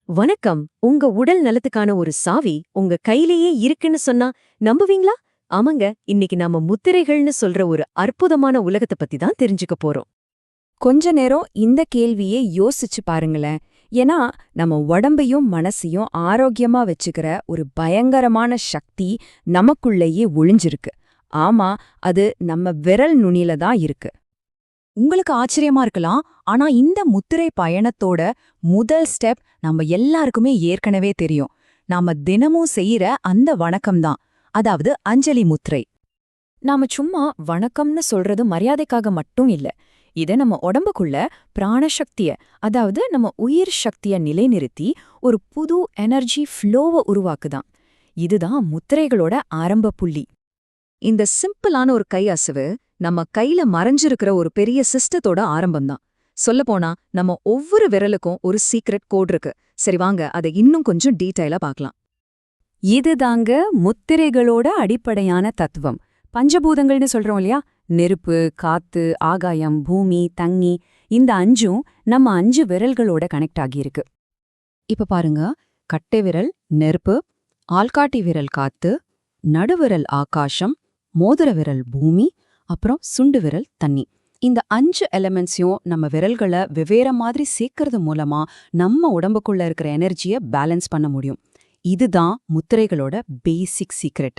வணக்கம். உங்க உடல் நலத்துக்கான ஒரு சாவி உங்க கையிலேயே இருக்குன்னு சொன்னா நம்புவீங்களா? ஆமாங்க, இன்னைக்கு நாம முத்திரைகள்னு சொல்ற ஒரு அற்புதமான உலகத்தை பத்தி தான் தெரிஞ்சுக்க போறோம். கொஞ்ச நேரம் இந்த கேள்வியே யோசிச்சு பாருங்களேன். ஏன்னா நம்ம உடம்பையும் மனசையும் ஆரோக்கியமா வச்சுக்கிற ஒரு பயங்கரமான சக்தி நமக்குள்ளேயே ஒளிஞ்சிருக்கு. ஆமா, அது நம்ம விரல் நுனியில தான் இருக்கு. உங்களுக்கு ஆச்சரியமா இருக்கலாம், ஆனா இந்த முத்திரை பயணத்தோட முதல் ஸ்டெப் நம்ம எல்லாருக்குமே ஏற்கனவே தெரியும். நாம தினமும் செய்யற அந்த வணக்கம்தான், அதாவது அஞ்சலி முத்திரை. நாம சும்மா வணக்கம்னு சொல்றது மரியாதைக்காக மட்டும் இல்ல. இத நம்ம உடம்புக்குள்ள பிராணசக்திய, அதாவது நம்ம உயிர் சக்திய நிலைநிறுத்தி ஒரு புது எனர்ஜி ஃப்ளோவை உருவாக்குதான். இதுதான் முத்திரைகளோட ஆரம்ப புள்ளி. இந்த சிம்பிளான ஒரு கை அசைவு நம்ம கையில மறைஞ்சிருக்கிற ஒரு பெரிய சிஸ்டத்தோட ஆரம்பம்தான். சொல்லப்போனா நம்ம ஒவ்வொரு விரலுக்கும் ஒரு சீக்ரெட் கோட் இருக்கு. சரி, வாங்க அதை இன்னும் கொஞ்சம் டீடைலா பார்க்கலாம். இதுதாங்க முத்திரைகளோட அடிப்படையான தத்துவம். பஞ்சபூதங்கள்னு சொல்றோம் இல்லையா? நெருப்பு, காத்து, ஆகாயம், பூமி, தண்ணி, இந்த அஞ்சும் நம்ம 5 விரல்களோட கனெக்ட் ஆகியிருக்கு. இப்ப பாருங்க, கட்டை விரல் நெருப்பு, ஆள்காட்டி விரல் காத்து, நடுவிரல் ஆகாசம், மோதிர விரல் பூமி, அப்புறம் சுண்டு விரல் தண்ணி. இந்த 5 எலிமெண்ட்ஸையும் நம்ம விரல்களை வெவ்வேற மாதிரி சேர்க்கறது மூலமா நம்ம உடம்புக்குள்ள இருக்கிற எனர்ஜியை பேலன்ஸ் பண்ண முடியும். இதுதான் முத்திரைகளோட பேசிக் சீக்ரெட்.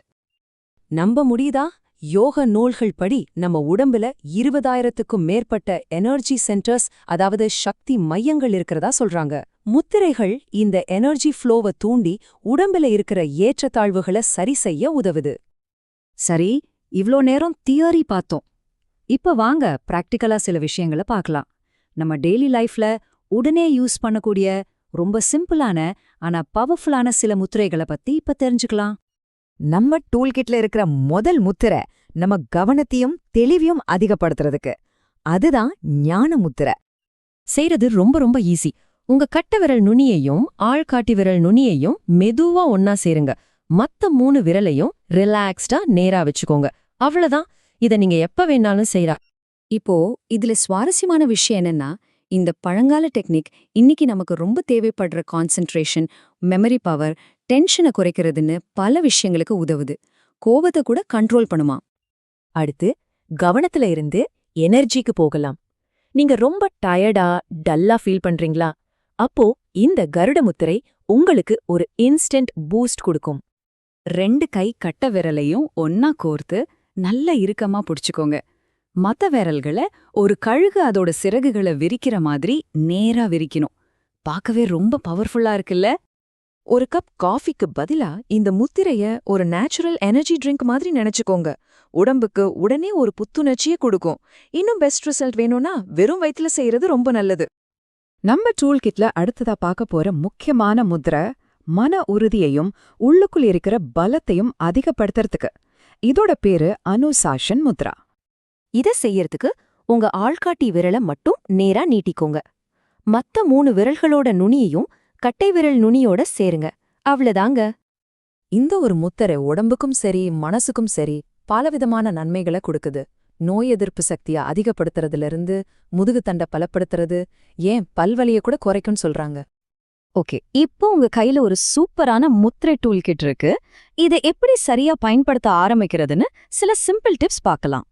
நம்ப முடியுதா? யோக நூல்கள் படி நம்ம உடம்புல 20,000க்கும் மேற்பட்ட எனர்ஜி சென்டர்ஸ், அதாவது சக்தி மையங்கள் இருக்கிறதா சொல்றாங்க. முத்திரைகள் இந்த எனர்ஜி ஃப்ளோவை தூண்டி உடம்புல இருக்கிற ஏற்றத்தாழ்வுகளை சரி செய்ய உதவுது. சரி, இவ்ளோ நேரம் தியரி பார்த்தோம். இப்ப வாங்க பிராக்டிக்கலா சில விஷயங்களை பார்க்கலாம். நம்ம டெய்லி லைஃப்ல உடனே யூஸ் பண்ணக்கூடிய ரொம்ப சிம்பிளான ஆனா பவர்ஃபுல்லான சில முத்திரைகளை பத்தி இப்ப தெரிஞ்சுக்கலாம். நம்ம டூல்கிட்ல இருக்கிற முதல் முத்திரை நம்ம கவனத்தையும் தெளிவையும் அதிகப்படுத்துறதுக்கு. அதுதான் ஞான முத்திரை. செய்யறது ரொம்ப ரொம்ப ஈஸி. உங்க கட்டை விரல் நுனியையும் ஆள்காட்டி விரல் நுனியையும் மெதுவா ஒன்னா சேருங்க. மத்த 3 விரலையும் ரிலாக்ஸ்டா நேரா வச்சுக்கோங்க. அவ்வளவுதான். இத நீங்க எப்ப வேணாலும் செய்யலாம். இப்போ இதுல சுவாரஸ்யமான விஷயம் என்னன்னா, இந்த பழங்கால டெக்னிக் இன்னைக்கு நமக்கு ரொம்ப தேவைப்படுற கான்சென்ட்ரேஷன், மெமரி பவர், டென்ஷனை குறைக்கிறதுன்னு பல விஷயங்களுக்கு உதவுது. கோவத்தை கூட கண்ட்ரோல் பண்ணுமா. அடுத்து கவனத்துல இருந்து எனர்ஜிக்கு போகலாம். நீங்க ரொம்ப டயர்டா டல்லா ஃபீல் பண்றீங்களா? அப்போ இந்த கருட முத்திரை உங்களுக்கு ஒரு இன்ஸ்டன்ட் பூஸ்ட் கொடுக்கும். 2 கை கட்ட விரலையும் ஒன்னா கோர்த்து நல்ல இறுக்கமா புடிச்சுக்கோங்க. மத்த விரல்களை ஒரு கழுகு அதோட சிறகுகளை விரிக்கிற மாதிரி நேரா விரிக்கணும். பார்க்கவே ரொம்ப பவர்ஃபுல்லா இருக்குல்ல? ஒரு கப் காஃபிக்கு பதிலா இந்த முத்திரைய ஒரு நேச்சுரல் எனர்ஜி ட்ரிங்க் மாதிரி நினைச்சுக்கோங்க. உடம்புக்கு உடனே ஒரு புத்துணர்ச்சியை கொடுக்கும். இன்னும் பெஸ்ட் ரிசல்ட் வேணும்னா வெறும் வயித்துல செய்யறது ரொம்ப நல்லது. நம்ம டூல்கிட்ல அடுத்ததா பார்க்க போற முக்கியமான முத்திரை மன உறுதியையும் உள்ளுக்குள் இருக்கிற பலத்தையும் அதிகப்படுத்துறதுக்கு. இதோட பேரு அனுசாசன் முத்ரா. இத செய்யறதுக்கு உங்க ஆள்காட்டி விரலை மட்டும் நேரா நீட்டிக்கோங்க. மத்த 3 விரல்களோட நுனியையும் கட்டை விரல் நுனியோட சேருங்க. அவ்வளவுதாங்க. இந்த ஒரு முத்திரை உடம்புக்கும் சரி மனசுக்கும் சரி பலவிதமான நன்மைகளை கொடுக்குது. நோய் எதிர்ப்பு சக்தியை அதிகப்படுத்துறதுல இருந்து முதுகுத்தண்டை பலப்படுத்துறது, ஏன் பல்வலிய கூட குறைக்கும்னு சொல்றாங்க. ஓகே, இப்போ உங்க கையில ஒரு சூப்பரான முத்திரை டூல் கிட் இருக்கு. இதை எப்படி சரியா பயன்படுத்த ஆரம்பிக்கிறதுன்னு சில சிம்பிள் டிப்ஸ் பார்க்கலாம்.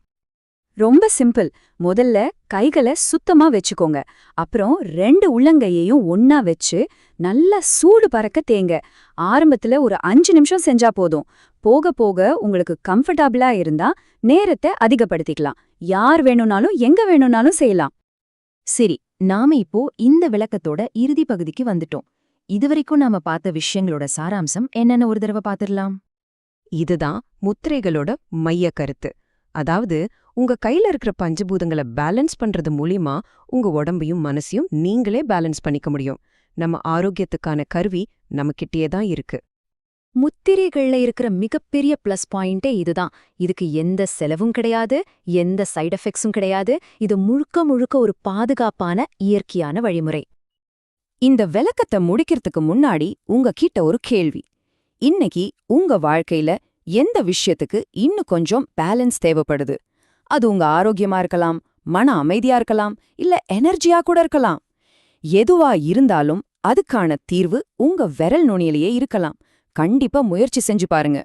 ரொம்ப சிம்பிள். முதல்ல கைகளை சுத்தமா வச்சுக்கோங்க. அப்புறம் 2 உள்ளங்கையையும் ஒன்னா வச்சு நல்லா சூடு பறக்க தேங்க. ஆரம்பத்துல ஒரு 5 நிமிஷம் செஞ்சா போதும். போக போக உங்களுக்கு கம்ஃபர்டபுளா இருந்தா நேரத்தை அதிகப்படுத்திக்கலாம். யார் வேணும்னாலும் எங்க வேணும்னாலும் செய்யலாம். சரி, நாம இப்போ இந்த விளக்கத்தோட இறுதி பகுதிக்கு வந்துட்டோம். இதுவரைக்கும் நாம பார்த்த விஷயங்களோட சாராம்சம் என்னன்னு ஒரு தடவை பார்த்திடலாம். இதுதான் முத்திரைகளோட மைய கருத்து. அதாவது உங்க கையில இருக்கிற பஞ்சபூதங்களை பேலன்ஸ் பண்றது மூலியமா உங்க உடம்பையும் மனசையும் நீங்களே பேலன்ஸ் பண்ணிக்க முடியும். நம்ம ஆரோக்கியத்துக்கான கருவி நம்மகிட்டயே தான் இருக்கு. முத்திரைகள்ல இருக்கிற மிகப்பெரிய பிளஸ் பாயிண்டே இதுதான். இதுக்கு எந்த செலவும் கிடையாது, எந்த சைடு எஃபெக்ட்ஸும் கிடையாது. இது முழுக்க முழுக்க ஒரு பாதுகாப்பான இயற்கையான வழிமுறை. இந்த விளக்கத்தை முடிக்கிறதுக்கு முன்னாடி உங்ககிட்ட ஒரு கேள்வி. இன்னைக்கு உங்க வாழ்க்கையில எந்த விஷயத்துக்கு இன்னும் கொஞ்சம் பேலன்ஸ் தேவைப்படுது? அது உங்க ஆரோக்கியமா இருக்கலாம், மன அமைதியா இருக்கலாம், இல்ல எனர்ஜியா கூட இருக்கலாம். எதுவா இருந்தாலும் அதுக்கான தீர்வு உங்க விரல் நுனியிலேயே இருக்கலாம். கண்டிப்பா முயற்சி செஞ்சு பாருங்க.